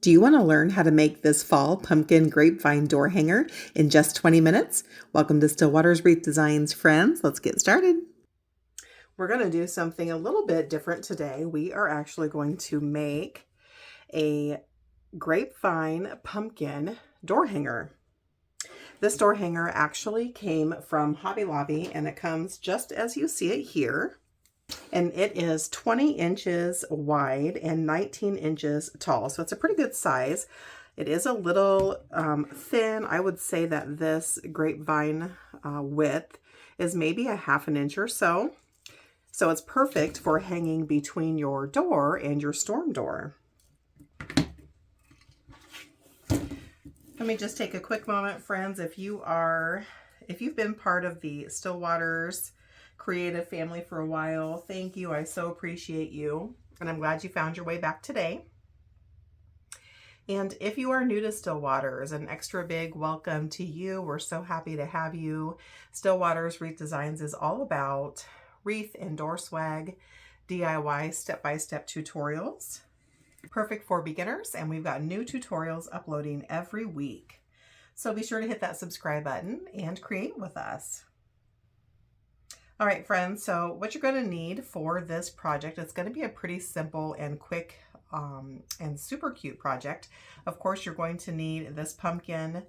Do you want to learn how to make this fall pumpkin grapevine door hanger in just 20 minutes? Welcome to Stillwater's Wreath Designs, friends. Let's get started. We're going to do something a little bit different today. We are actually going to make a grapevine pumpkin door hanger. This door hanger actually came from Hobby Lobby, and it comes just as you see it here. And it is 20 inches wide and 19 inches tall. So it's a pretty good size. It is a little thin. I would say that this grapevine width is maybe a half an inch or so. So it's perfect for hanging between your door and your storm door. Let me just take a quick moment, friends. If you've been part of the Stillwater's creative family for a while, thank you. I so appreciate you, and I'm glad you found your way back today. And if you are new to Stillwater's, an extra big welcome to you. We're so happy to have you. Stillwater's Wreath Designs is all about wreath and door swag, DIY step-by-step tutorials, perfect for beginners, and we've got new tutorials uploading every week. So be sure to hit that subscribe button and create with us. All right, friends, so what you're going to need for this project, it's going to be a pretty simple and quick and super cute project. Of course, you're going to need this pumpkin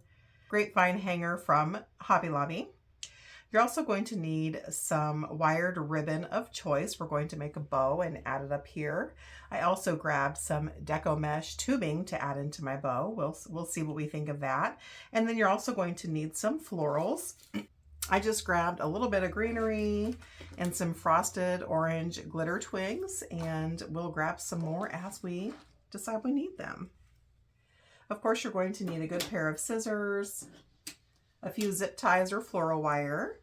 grapevine hanger from Hobby Lobby. You're also going to need some wired ribbon of choice. We're going to make a bow and add it up here. I also grabbed some Deco mesh tubing to add into my bow. We'll see what we think of that. And then you're also going to need some florals. I just grabbed a little bit of Greenery and some frosted orange glitter twigs, and we'll grab some more as we decide we need them. Of course, you're going to need a good pair of scissors, a few zip ties or floral wire.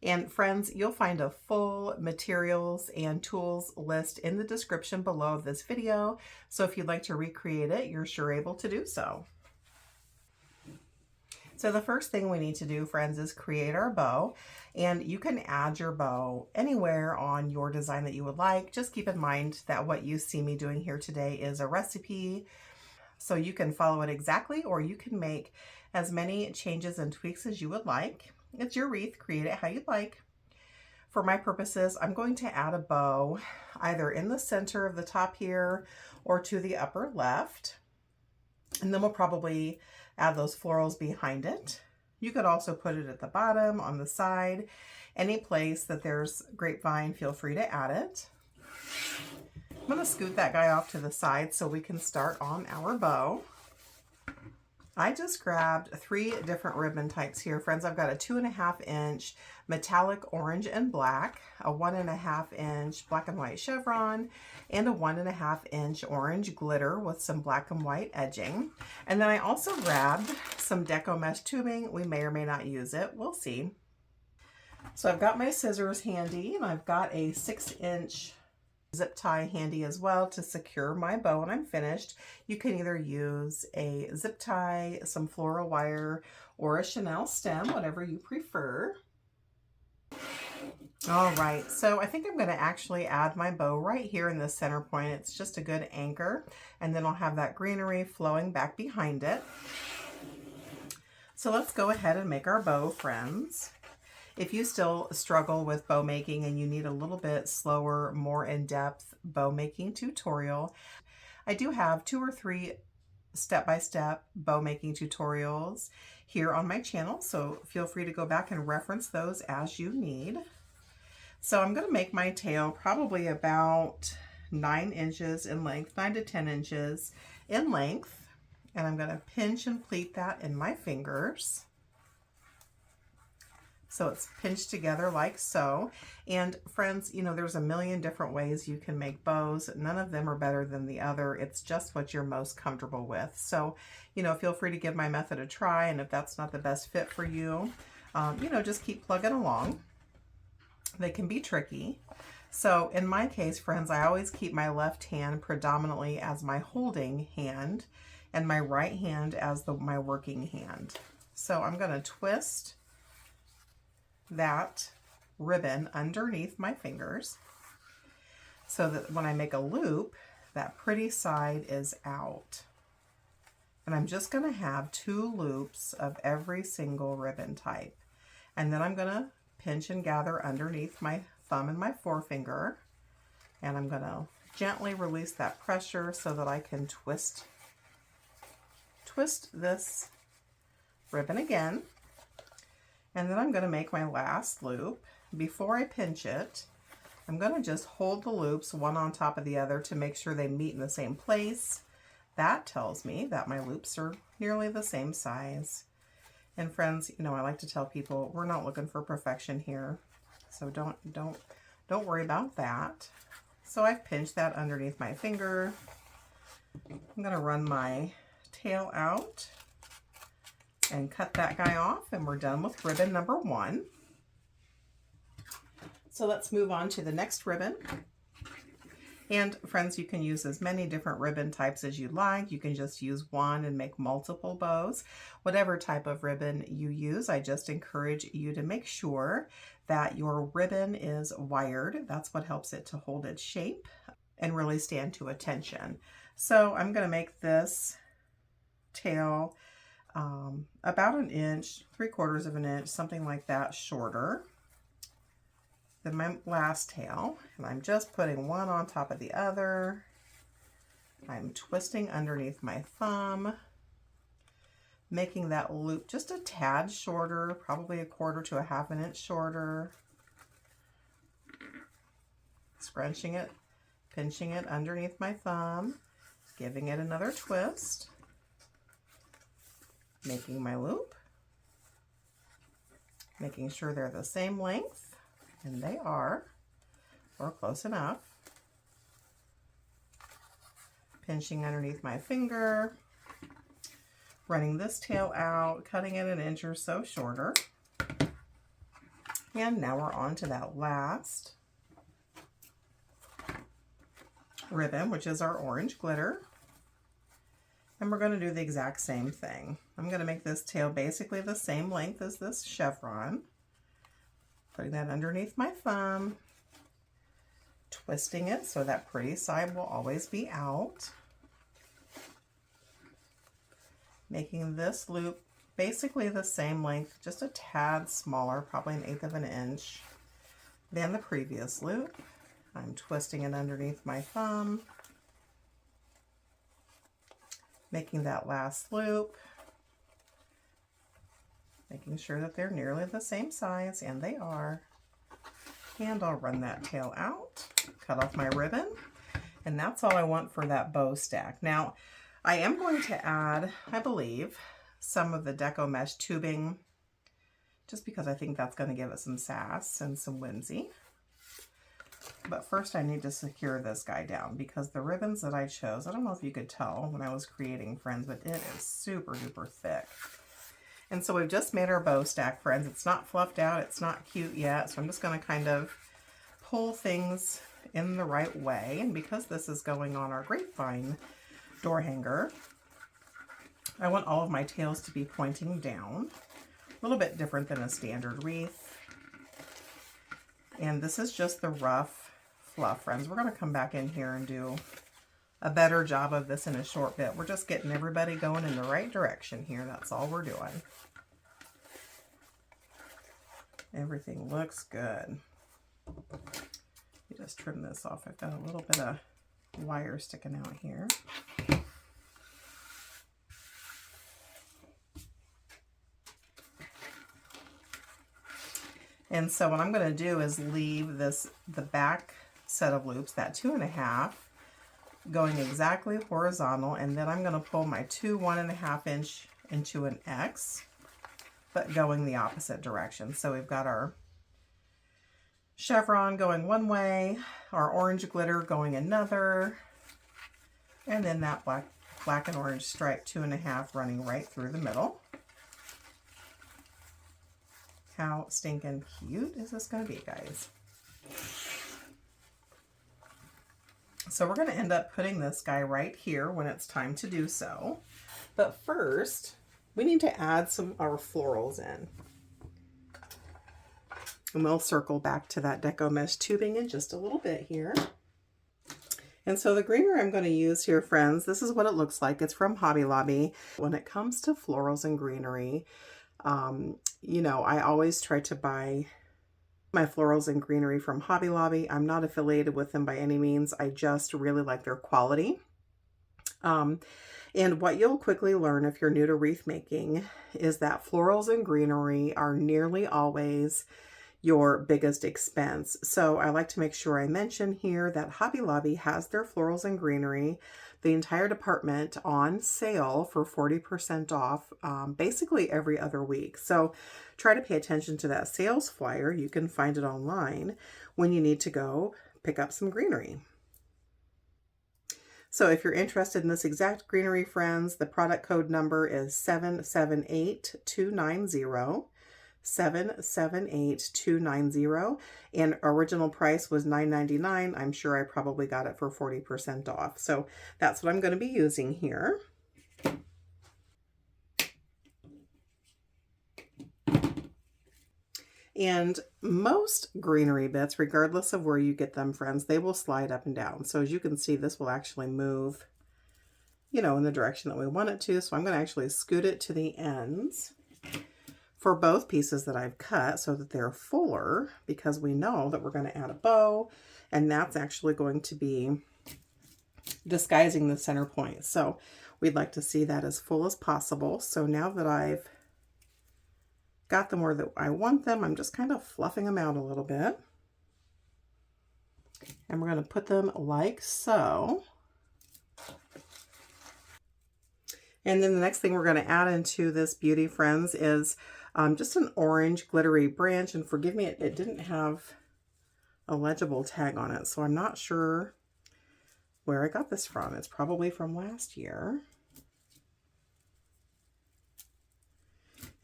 And friends, you'll find a full materials and tools list in the description below this video. So if you'd like to recreate it, you're sure able to do so. So the first thing we need to do, friends, is create our bow, and you can add your bow anywhere on your design that you would like. Just keep in mind that what you see me doing here today is a recipe, so you can follow it exactly, or you can make as many changes and tweaks as you would like. It's your wreath, create it how you'd like. For my purposes, I'm going to add a bow either in the center of the top here or to the upper left. And then we'll probably add those florals behind it. You could also put it at the bottom, on the side, any place that there's grapevine, feel free to add it. I'm going to scoot that guy off to the side so we can start on our bow. I just grabbed 3 different ribbon types here, friends. I've got a 2.5 inch metallic orange and black, a 1.5 inch black and white chevron, and a 1.5 inch orange glitter with some black and white edging. And then I also grabbed some Deco mesh tubing. We may or may not use it. We'll see. So I've got my scissors handy, and I've got a 6-inch zip tie handy as well to secure my bow when I'm finished. You can either use a zip tie, some floral wire, or a Chanel stem, whatever you prefer. All right, so I think I'm going to actually add my bow right here in the center point. It's just a good anchor, and then I'll have that greenery flowing back behind it. So let's go ahead and make our bow, friends. If you still struggle with bow making and you need a little bit slower, more in-depth bow making tutorial, I do have 2 or 3 step-by-step bow making tutorials here on my channel, so feel free to go back and reference those as you need. So I'm going to make my tail probably about 9 inches in length, 9 to 10 inches in length, and I'm going to pinch and pleat that in my fingers. So it's pinched together like so. And friends, you know, there's a million different ways you can make bows. None of them are better than the other. It's just what you're most comfortable with. So, you know, feel free to give my method a try. And if that's not the best fit for you, you know, just keep plugging along. They can be tricky. So in my case, friends, I always keep my left hand predominantly as my holding hand and my right hand as my working hand. So I'm going to twist that ribbon underneath my fingers so that when I make a loop, that pretty side is out. And I'm just going to have 2 loops of every single ribbon type. And then I'm going to pinch and gather underneath my thumb and my forefinger. And I'm going to gently release that pressure so that I can twist this ribbon again. And then I'm going to make my last loop. Before I pinch it, I'm going to just hold the loops one on top of the other to make sure they meet in the same place. That tells me that my loops are nearly the same size. And friends, you know, I like to tell people we're not looking for perfection here. So don't worry about that. So I've pinched that underneath my finger. I'm going to run my tail out and cut that guy off, and we're done with ribbon number 1. So let's move on to the next ribbon. And friends, you can use as many different ribbon types as you like. You can just use one and make multiple bows. Whatever type of ribbon you use, I just encourage you to make sure that your ribbon is wired. That's what helps it to hold its shape and really stand to attention. So I'm going to make this tail about 1 inch, 3/4 of an inch, something like that, shorter than my last tail. And I'm just putting one on top of the other. I'm twisting underneath my thumb, making that loop just a tad shorter, probably 1/4 to 1/2 inch shorter. Scrunching it, pinching it underneath my thumb, giving it another twist, making my loop, making sure they're the same length. And they are, or close enough. Pinching underneath my finger, running this tail out, cutting it 1 inch or so shorter. And now we're on to that last ribbon, which is our orange glitter. And we're going to do the exact same thing. I'm going to make this tail basically the same length as this chevron. Putting that underneath my thumb, twisting it so that pretty side will always be out. Making this loop basically the same length, just a tad smaller, probably 1/8 of an inch than the previous loop. I'm twisting it underneath my thumb, making that last loop, making sure that they're nearly the same size, and they are. And I'll run that tail out, cut off my ribbon, and that's all I want for that bow stack. Now, I am going to add, I believe, some of the Deco mesh tubing, just because I think that's going to give it some sass and some whimsy. But first I need to secure this guy down, because the ribbons that I chose, I don't know if you could tell when I was creating, friends, but it is super duper thick. And so we've just made our bow stack, friends. It's not fluffed out, it's not cute yet, so I'm just going to kind of pull things in the right way. And because this is going on our Grapevine door hanger, I want all of my tails to be pointing down, a little bit different than a standard wreath. And this is just the rough fluff, friends. We're going to come back in here and do a better job of this in a short bit. We're just getting everybody going in the right direction here. That's all we're doing. Everything looks good. You just trim this off. I've got a little bit of wire sticking out here. And so what I'm going to do is leave the back set of loops, that 2 1/2, going exactly horizontal, and then I'm going to pull my 2 1.5 inch into an X, but going the opposite direction. So we've got our chevron going one way, our orange glitter going another, and then that black and orange stripe 2 1/2 running right through the middle. How stinking cute is this going to be, guys? So we're going to end up putting this guy right here when it's time to do so. But first, we need to add our florals in. And we'll circle back to that Deco mesh tubing in just a little bit here. And so the greenery I'm going to use here, friends, this is what it looks like. It's from Hobby Lobby. When it comes to florals and greenery, you know, I always try to buy my florals and greenery from Hobby Lobby. I'm not affiliated with them by any means. I just really like their quality. And what you'll quickly learn if you're new to wreath making is that florals and greenery are nearly always your biggest expense. So I like to make sure I mention here that Hobby Lobby has their florals and greenery, the entire department, on sale for 40% off basically every other week. So try to pay attention to that sales flyer. You can find it online when you need to go pick up some greenery. So if you're interested in this exact greenery, friends, the product code number is 778290. 778290, and original price was $9.99. I'm sure I probably got it for 40% off. So that's what I'm going to be using here. And most greenery bits, regardless of where you get them, friends, they will slide up and down. So as you can see, this will actually move, you know, in the direction that we want it to. So I'm going to actually scoot it to the ends for both pieces that I've cut so that they're fuller, because we know that we're going to add a bow, and that's actually going to be disguising the center point. So we'd like to see that as full as possible. So now that I've got them where I want them, I'm just kind of fluffing them out a little bit. And we're going to put them like so. And then the next thing we're going to add into this beauty, friends, is just an orange glittery branch. And forgive me, it didn't have a legible tag on it, so I'm not sure where I got this from. It's probably from last year.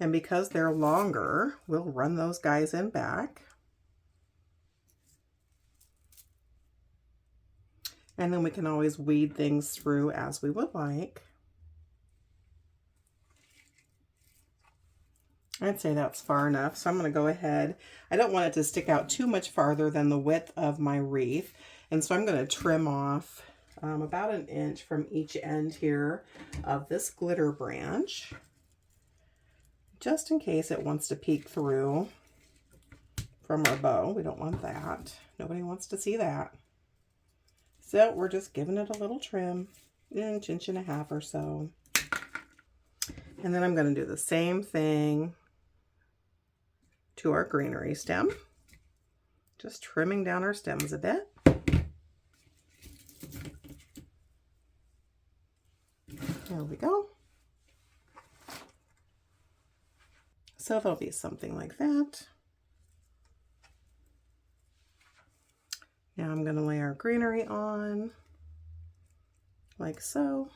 And because they're longer, we'll run those guys in back. And then we can always weed things through as we would like. I'd say that's far enough, so I'm going to go ahead. I don't want it to stick out too much farther than the width of my wreath, and so I'm going to trim off about an inch from each end here of this glitter branch, just in case it wants to peek through from our bow. We don't want that. Nobody wants to see that. So we're just giving it a little trim, inch and a half or so. And then I'm going to do the same thing to our greenery stem, just trimming down our stems a bit. There we go. So there'll be something like that. Now I'm going to lay our greenery on like so.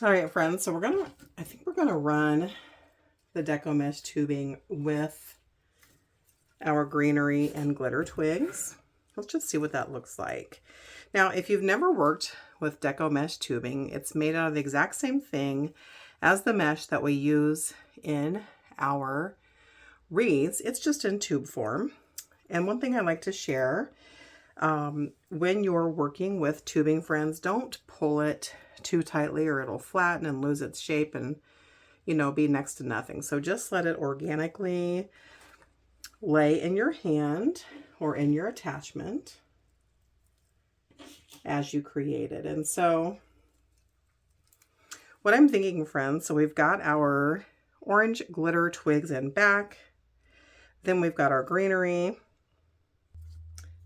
All right, friends, so I think we're gonna run the Deco mesh tubing with our greenery and glitter twigs. Let's just see what that looks like. Now, if you've never worked with Deco mesh tubing, it's made out of the exact same thing as the mesh that we use in our wreaths. It's just in tube form. And one thing I like to share, when you're working with tubing, friends, don't pull it too tightly or it'll flatten and lose its shape and, you know, be next to nothing. So just let it organically lay in your hand or in your attachment as you create it. And so what I'm thinking, friends, so we've got our orange glitter twigs in back, then we've got our greenery.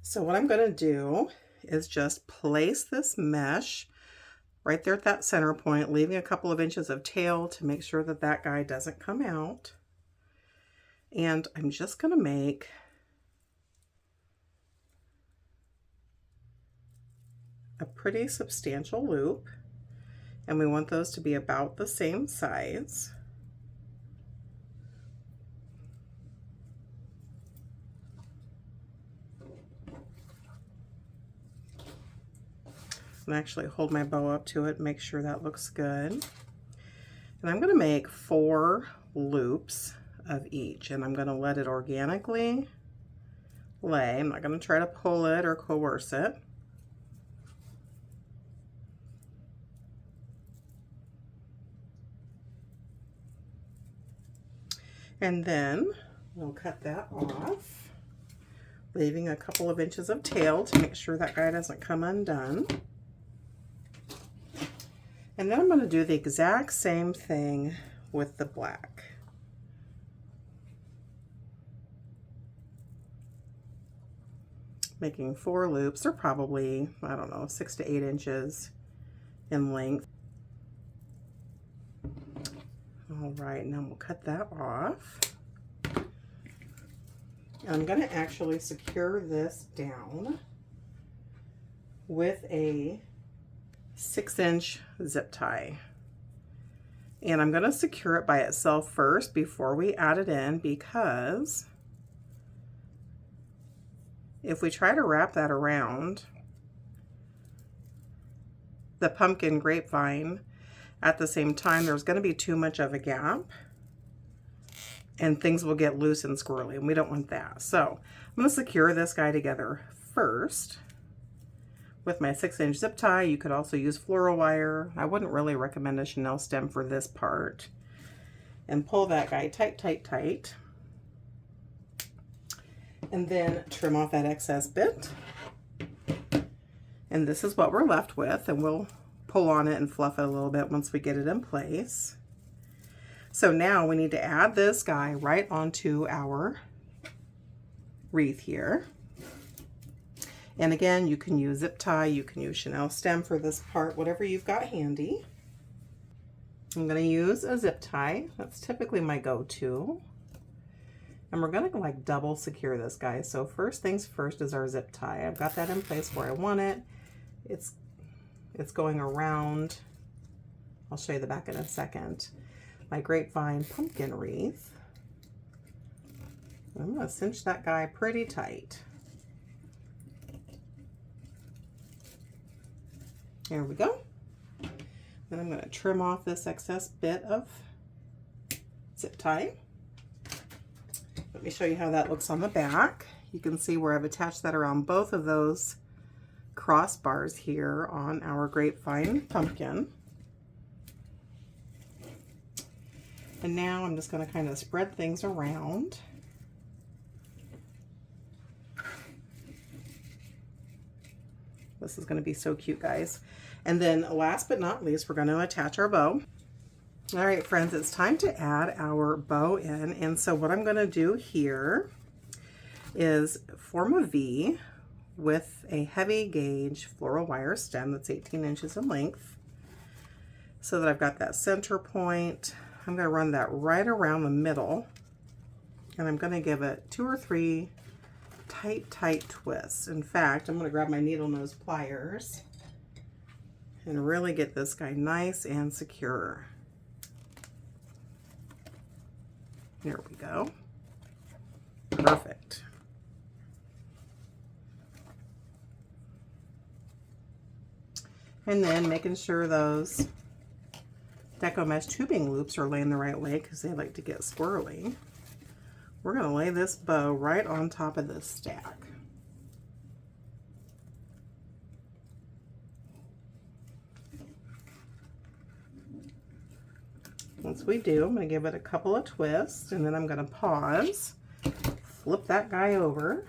So what I'm going to do is just place this mesh right there at that center point, leaving a couple of inches of tail to make sure that that guy doesn't come out. And I'm just going to make a pretty substantial loop, and we want those to be about the same size. And actually hold my bow up to it, make sure that looks good. And I'm going to make 4 loops of each, and I'm going to let it organically lay. I'm not going to try to pull it or coerce it. And then we'll cut that off, leaving a couple of inches of tail to make sure that guy doesn't come undone. And then I'm going to do the exact same thing with the black. Making 4 loops. They're probably, I don't know, 6 to 8 inches in length. All right, now we'll cut that off. I'm going to actually secure this down with a 6-inch zip tie. And I'm going to secure it by itself first before we add it in, because if we try to wrap that around the pumpkin grapevine at the same time, there's going to be too much of a gap and things will get loose and squirrely, and we don't want that. So I'm going to secure this guy together first with my 6-inch zip tie. You could also use floral wire. I wouldn't really recommend a chenille stem for this part. And pull that guy tight, tight, tight. And then trim off that excess bit. And this is what we're left with, and we'll pull on it and fluff it a little bit once we get it in place. So now we need to add this guy right onto our wreath here. And again, you can use zip tie, you can use chenille stem for this part, whatever you've got handy. I'm going to use a zip tie. That's typically my go-to. And we're going to like double secure this guy. So first things first is our zip tie. I've got that in place where I want it. It's going around. I'll show you the back in a second. My grapevine pumpkin wreath. I'm going to cinch that guy pretty tight. There we go. Then I'm going to trim off this excess bit of zip tie. Let me show you how that looks on the back. You can see where I've attached that around both of those crossbars here on our grapevine pumpkin. And now I'm just going to kind of spread things around. This is going to be so cute, guys. And then last but not least, we're going to attach our bow. All right, friends, it's time to add our bow in. And so what I'm going to do here is form a V with a heavy gauge floral wire stem that's 18 inches in length, so that I've got that center point. I'm going to run that right around the middle, and I'm going to give it 2 or 3 tight twists. In fact, I'm going to grab my needle nose pliers and really get this guy nice and secure. There we go. Perfect. And then making sure those Deco mesh tubing loops are laying the right way, because they like to get squirrely. We're going to lay this bow right on top of this stack. Once we do, I'm going to give it a couple of twists, and then I'm going to pause, flip that guy over,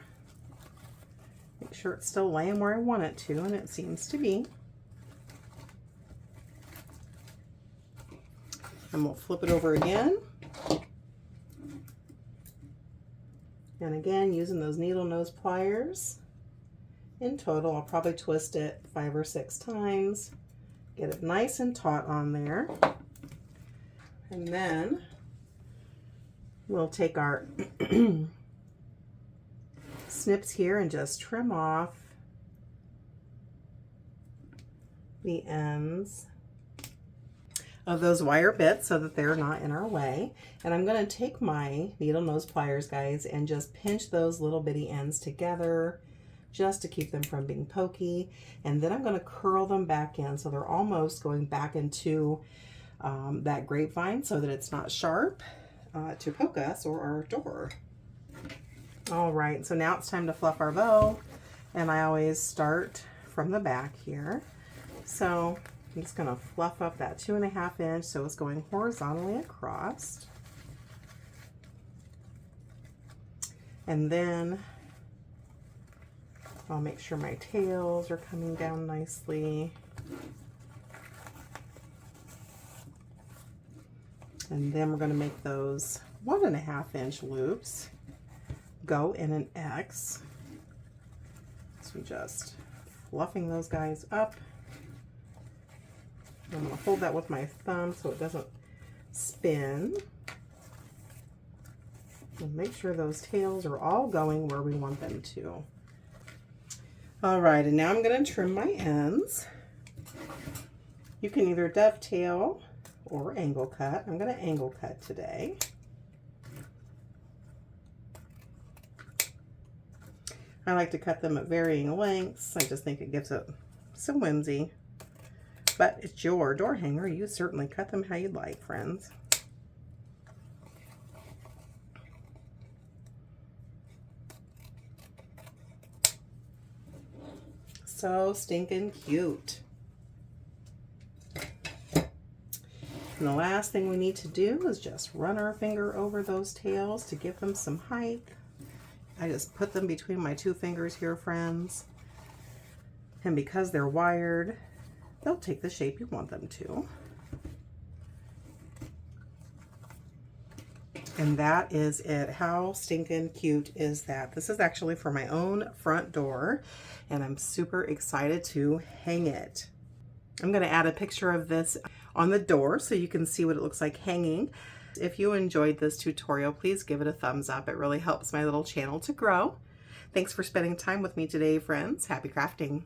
make sure it's still laying where I want it to, and it seems to be. And we'll flip it over again. And again, using those needle nose pliers. In total, I'll probably twist it 5 or 6 times. Get it nice and taut on there. And then we'll take our snips here and just trim off the ends of those wire bits so that they're not in our way. And I'm going to take my needle nose pliers, guys, and just pinch those little bitty ends together just to keep them from being pokey. And then I'm going to curl them back in so they're almost going back into that grapevine so that it's not sharp. to poke us or our door. All right, so now it's time to fluff our bow, and I always start from the back here. So I'm just going to fluff up that 2.5 inch so it's going horizontally across. And then I'll make sure my tails are coming down nicely. And then we're going to make those 1.5 inch loops go in an X. So just fluffing those guys up. I'm going to hold that with my thumb so it doesn't spin. And make sure those tails are all going where we want them to. All right, and now I'm going to trim my ends. You can either dovetail or angle cut. I'm going to angle cut today. I like to cut them at varying lengths. I just think it gives it some whimsy. But it's your door hanger. You certainly cut them how you'd like, friends. So stinking cute. And the last thing we need to do is just run our finger over those tails to give them some height. I just put them between my 2 fingers here, friends. And because they're wired, they'll take the shape you want them to. And that is it. How stinking cute is that? This is actually for my own front door, and I'm super excited to hang it. I'm going to add a picture of this on the door so you can see what it looks like hanging. If you enjoyed this tutorial, please give it a thumbs up. It really helps my little channel to grow. Thanks for spending time with me today, friends. Happy crafting.